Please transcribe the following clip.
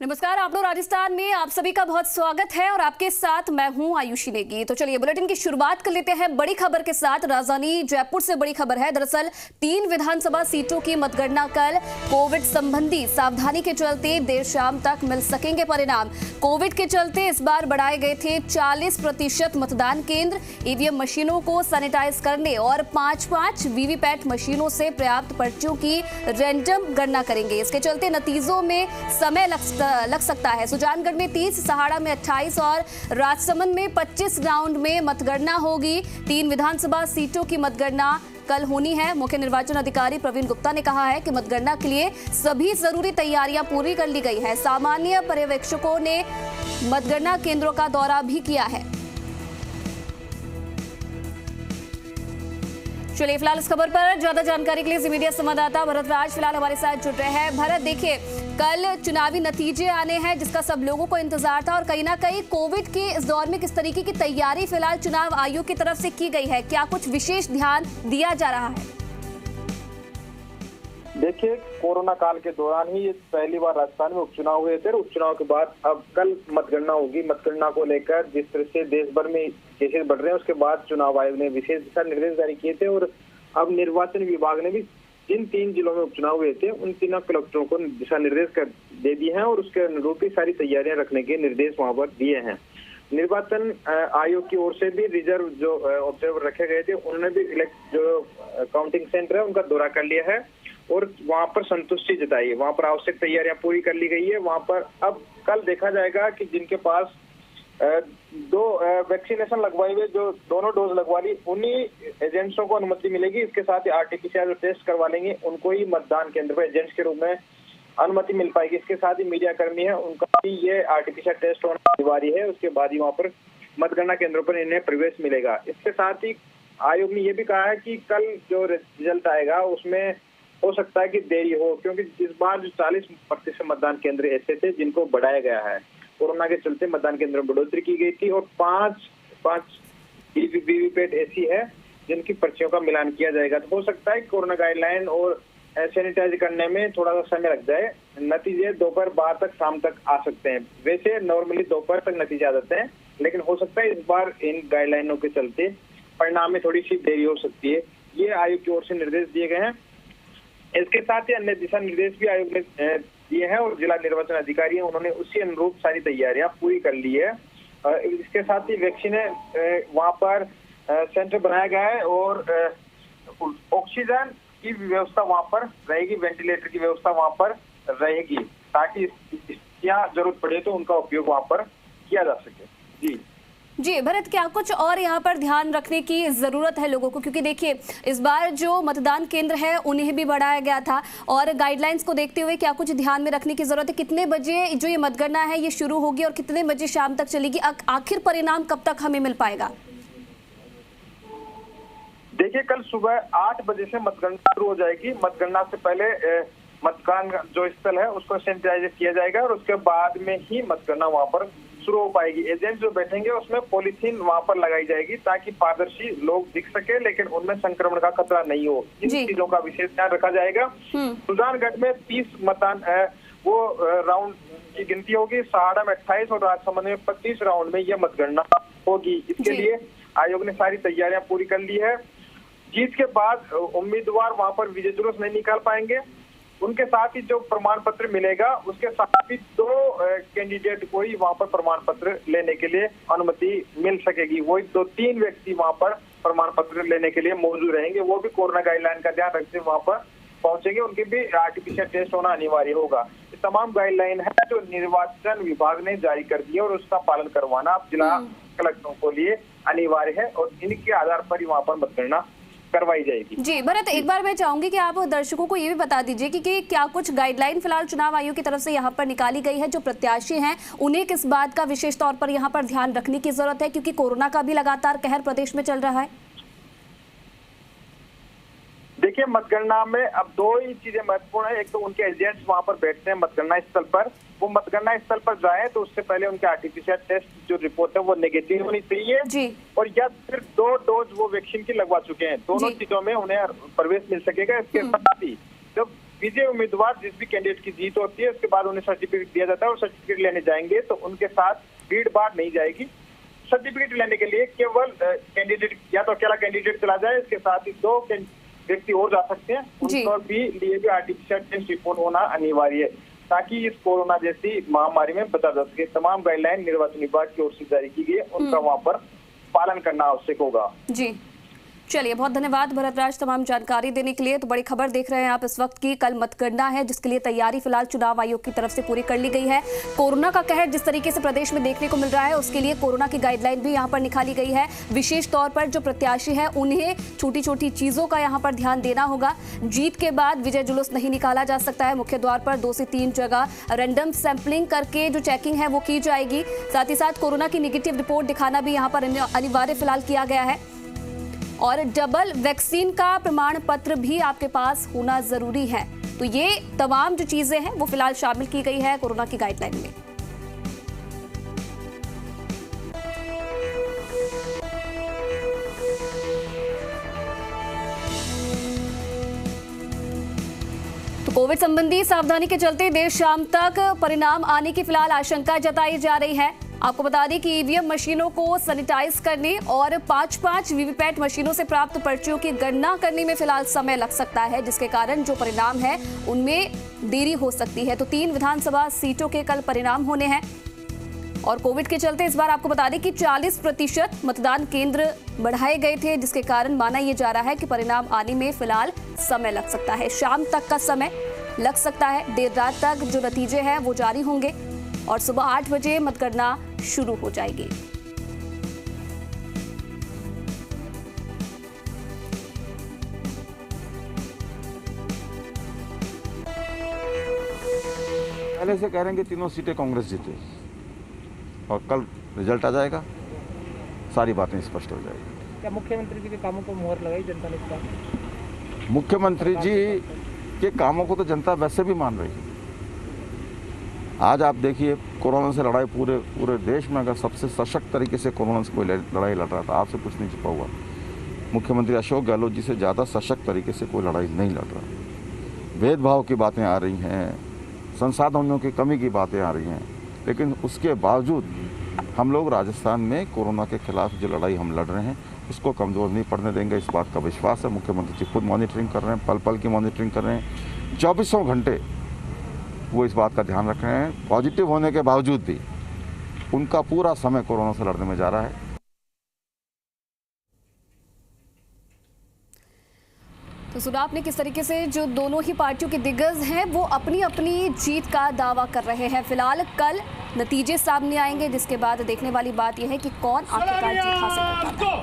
नमस्कार, आप लोग राजस्थान में आप सभी का बहुत स्वागत है और आपके साथ मैं हूं आयुषी नेगी। तो चलिए बुलेटिन की शुरुआत कर लेते हैं बड़ी खबर के साथ। राजधानी जयपुर से बड़ी खबर है। दरअसल 3 विधानसभा सीटों की मतगणना कल। कोविड संबंधी सावधानी के चलते देर शाम तक मिल सकेंगे परिणाम। कोविड के चलते इस बार बढ़ाए गए थे 40% मतदान केंद्र। ईवीएम मशीनों को सैनिटाइज करने और 5-5 वीवीपैट मशीनों से पर्याप्त पर्चियों की रैंडम गणना करेंगे। इसके चलते नतीजों में समय लग सकता है। सुजानगढ़ में 30, सहाड़ा में 28 और राजसमंद में 25 राउंड में मतगणना होगी। 3 विधानसभा सीटों की मतगणना कल होनी है। मुख्य निर्वाचन अधिकारी प्रवीण गुप्ता ने कहा है कि मतगणना के लिए सभी जरूरी तैयारियां पूरी कर ली गई है। सामान्य पर्यवेक्षकों ने मतगणना केंद्रों का दौरा भी किया है। चलिए फिलहाल इस खबर पर ज्यादा जानकारी के लिए जी मीडिया संवाददाता भरत राज फिलहाल हमारे साथ जुड़ रहे हैं। भरत, देखिए कल चुनावी नतीजे आने हैं जिसका सब लोगों को इंतजार था और कहीं ना कहीं कोविड के इस दौर में किस तरीके की तैयारी फिलहाल चुनाव आयोग की तरफ से की गई है, क्या कुछ विशेष ध्यान दिया जा रहा है? देखिए, कोरोना काल के दौरान ही ये पहली बार राजस्थान में उपचुनाव हुए थे। उपचुनाव के बाद अब कल मतगणना होगी। मतगणना को लेकर जिस तरह से देश भर में केसेस बढ़ रहे हैं, उसके बाद चुनाव आयोग ने विशेष दिशा निर्देश जारी किए थे और अब निर्वाचन विभाग ने भी जिन 3 जिलों में उपचुनाव हुए थे उन तीनों कलेक्टरों को दिशा निर्देश कर दे दिए हैं और उसके अनुरूप ही सारी तैयारियां रखने के निर्देश वहां पर दिए हैं। निर्वाचन आयोग की ओर से भी रिजर्व जो ऑब्जर्वर रखे गए थे उन्होंने भी जो काउंटिंग सेंटर है उनका दौरा कर लिया है और वहां पर संतुष्टि जताई है। वहां पर आवश्यक तैयारियां पूरी कर ली गई है। वहां पर अब कल देखा जाएगा कि जिनके पास 2 वैक्सीनेशन लगवाई हुए, जो दोनों डोज लगवा ली, उन्हीं एजेंट्सों को अनुमति मिलेगी। इसके साथ ही आरटीपीसीआर टेस्ट करवा लेंगे उनको ही मतदान केंद्र पर एजेंट्स के रूप में अनुमति मिल पाएगी। इसके साथ ही मीडिया कर्मी है उनका भी ये आरटीपीसीआर टेस्ट होना अनिवार्य है। उसके बाद ही वहां पर मतगणना केंद्रों पर इन्हें प्रवेश मिलेगा। इसके साथ ही आयोग ने ये भी कहा है कि कल जो रिजल्ट आएगा उसमें हो सकता है कि देरी हो, क्योंकि इस बार जो 40% मतदान केंद्र ऐसे थे जिनको बढ़ाया गया है। कोरोना के चलते मतदान केंद्र में बढ़ोतरी की गई थी और 5 वीवीपैट ऐसी है जिनकी पर्चियों का मिलान किया जाएगा। तो हो सकता है कोरोना गाइडलाइन और सैनिटाइज करने में थोड़ा सा समय लग जाए। नतीजे दोपहर बाद तक, शाम तक आ सकते हैं। वैसे नॉर्मली दोपहर तक नतीजे आ जाते हैं, लेकिन हो सकता है इस बार इन गाइडलाइनों के चलते परिणाम में थोड़ी सी देरी हो सकती है। ये आयोग की ओर से निर्देश दिए गए हैं। इसके साथ ही अन्य दिशा निर्देश भी आयोग ने दिए हैं और जिला निर्वाचन अधिकारी हैं उन्होंने उसी अनुरूप सारी तैयारियां पूरी कर ली है। इसके साथ ही वैक्सीन वहां पर सेंटर बनाया गया है और ऑक्सीजन की व्यवस्था वहां पर रहेगी, वेंटिलेटर की व्यवस्था वहां पर रहेगी ताकि क्या जरूरत पड़े तो उनका उपयोग वहां पर किया जा सके। जी भरत, क्या कुछ और यहाँ पर ध्यान रखने की जरूरत है लोगों को, क्योंकि देखिए इस बार जो मतदान केंद्र है उन्हें भी बढ़ाया गया था और गाइडलाइंस को देखते हुए क्या कुछ ध्यान में रखने की जरूरत है? कितने बजे जो ये मतगणना है ये शुरू होगी और कितने बजे शाम तक चलेगी? आखिर परिणाम कब तक हमें मिल पाएगा? देखिए, कल सुबह 8 बजे से मतगणना शुरू हो जाएगी। मतगणना से पहले मतदान जो स्थल है उसको सैनिटाइज किया जाएगा और उसके बाद में ही मतगणना वहां पर शुरू हो पाएगी। एजेंट जो बैठेंगे उसमें पॉलीथीन वहां पर लगाई जाएगी ताकि पारदर्शी लोग दिख सके लेकिन उनमें संक्रमण का खतरा नहीं हो। इन चीजों का विशेष ध्यान रखा जाएगा। सुजानगढ़ में 30 मतदान वो राउंड की गिनती होगी, सहाड़ा में 28 और राजसमंद में 25 राउंड में यह मतगणना होगी। इसके लिए आयोग ने सारी तैयारियां पूरी कर ली है। जीत के बाद उम्मीदवार वहां पर विजय जुलूस नहीं निकाल पाएंगे। उनके साथ ही जो प्रमाण पत्र मिलेगा उसके साथ ही 2 कैंडिडेट को ही वहां पर प्रमाण पत्र लेने के लिए अनुमति मिल सकेगी। वही 2-3 व्यक्ति वहां पर प्रमाण पत्र लेने के लिए मौजूद रहेंगे। वो भी कोरोना गाइडलाइन का ध्यान रखते हुए वहां पर पहुंचेंगे। उनके भी आरटीपीसीआर टेस्ट होना अनिवार्य होगा। ये तमाम गाइडलाइन है जो निर्वाचन विभाग ने जारी कर दी है और उसका पालन करवाना अब जिला कलेक्टरों को लिए अनिवार्य है और इनके आधार पर ही वहां पर मतगणना करवाई जाएगी। जी भरत, एक बार मैं चाहूंगी कि आप दर्शकों को ये भी बता दीजिए कि क्या कुछ गाइडलाइन फिलहाल चुनाव आयोग की तरफ से यहाँ पर निकाली गई है, जो प्रत्याशी हैं उन्हें किस बात का विशेष तौर पर यहाँ पर ध्यान रखने की जरूरत है, क्योंकि कोरोना का भी लगातार कहर प्रदेश में चल रहा है? देखिए, मतगणना में अब 2 ही चीजें महत्वपूर्ण है। एक तो उनके एजेंट्स वहां पर बैठते हैं मतगणना स्थल पर, वो मतगणना स्थल पर जाए तो उससे पहले उनके आरटीपीसीआर टेस्ट जो रिपोर्ट है वो नेगेटिव होनी चाहिए और या फिर 2 डोज वो वैक्सीन की लगवा चुके हैं। दोनों चीजों में उन्हें प्रवेश मिल सकेगा। इसके साथ ही जब विजय उम्मीदवार जिस भी कैंडिडेट की जीत होती है उसके बाद उन्हें सर्टिफिकेट दिया जाता है और सर्टिफिकेट लेने जाएंगे तो उनके साथ भीड़ भाड़ नहीं जाएगी। सर्टिफिकेट लेने के लिए केवल कैंडिडेट या तो अकेला कैंडिडेट चला जाए, इसके साथ ही 2 व्यक्ति और जा सकते हैं। उनको भी लिए भी आर्टिफिशियल टेस्ट रिपोर्ट होना अनिवार्य है ताकि इस कोरोना जैसी महामारी में बचा जा सके। तमाम गाइडलाइन निर्वाचन विभाग की ओर से जारी की गई, उनका वहां पर पालन करना आवश्यक होगा। जी चलिए, बहुत धन्यवाद भरतराज तमाम जानकारी देने के लिए। तो बड़ी खबर देख रहे हैं आप इस वक्त की, कल मतगणना है जिसके लिए तैयारी फिलहाल चुनाव आयोग की तरफ से पूरी कर ली गई है। कोरोना का कहर जिस तरीके से प्रदेश में देखने को मिल रहा है उसके लिए कोरोना की गाइडलाइन भी यहाँ पर निकाली गई है। विशेष तौर पर जो प्रत्याशी है उन्हें छोटी छोटी चीजों का यहाँ पर ध्यान देना होगा। जीत के बाद विजय जुलूस नहीं निकाला जा सकता है। मुख्य द्वार पर 2 से 3 जगह रैंडम सैंपलिंग करके जो चेकिंग है वो की जाएगी। साथ ही साथ कोरोना की नेगेटिव रिपोर्ट दिखाना भी यहाँ पर अनिवार्य फिलहाल किया गया है और डबल वैक्सीन का प्रमाण पत्र भी आपके पास होना जरूरी है। तो ये तमाम जो चीजें हैं वो फिलहाल शामिल की गई है कोरोना की गाइडलाइन में। तो कोविड संबंधी सावधानी के चलते देर शाम तक परिणाम आने की फिलहाल आशंका जताई जा रही है। आपको बता दें कि ईवीएम मशीनों को सैनिटाइज करने और 5-5 वीवीपैट मशीनों से प्राप्त पर्चियों की गणना करने में फिलहाल समय लग सकता है, जिसके कारण जो परिणाम है उनमें देरी हो सकती है। तो 3 विधानसभा सीटों के कल परिणाम होने हैं और कोविड के चलते इस बार आपको बता दें कि 40% मतदान केंद्र बढ़ाए गए थे, जिसके कारण माना यह जा रहा है कि परिणाम आने में फिलहाल समय लग सकता है। शाम तक का समय लग सकता है। देर रात तक जो नतीजे हैं वो जारी होंगे और सुबह 8 बजे मतगणना शुरू हो जाएगी। पहले से कह रहे हैं कि तीनों सीटें कांग्रेस जीते और कल रिजल्ट आ जाएगा, सारी बातें स्पष्ट हो जाएगी। क्या मुख्यमंत्री जी के कामों को मुहर लगाई जनता ने? इसका मुख्यमंत्री जी के कामों को तो जनता वैसे भी मान रही है। आज आप देखिए, कोरोना से लड़ाई पूरे देश में अगर सबसे सशक्त तरीके से कोरोना से कोई लड़ाई लड़ रहा था, आपसे कुछ नहीं छिपा हुआ, मुख्यमंत्री अशोक गहलोत जी से ज़्यादा सशक्त तरीके से कोई लड़ाई नहीं लड़ रहा। भेदभाव की बातें आ रही हैं, संसाधनों की कमी की बातें आ रही हैं, लेकिन उसके बावजूद हम लोग राजस्थान में कोरोना के खिलाफ जो लड़ाई हम लड़ रहे हैं उसको कमज़ोर नहीं पड़ने देंगे। इस बात का विश्वास है। मुख्यमंत्री जी खुद मॉनिटरिंग कर रहे हैं, पल पल की मॉनिटरिंग कर रहे हैं। 24 घंटे वो इस बात का ध्यान रख रहे हैं। पॉजिटिव होने के बावजूद भी उनका पूरा समय कोरोना से लड़ने में जा रहा है। तो सुना आपने किस तरीके से जो दोनों ही पार्टियों के दिग्गज हैं वो अपनी अपनी जीत का दावा कर रहे हैं। फिलहाल कल नतीजे सामने आएंगे, जिसके बाद देखने वाली बात यह है कि कौन आखिरकार जीत हासिल करता है।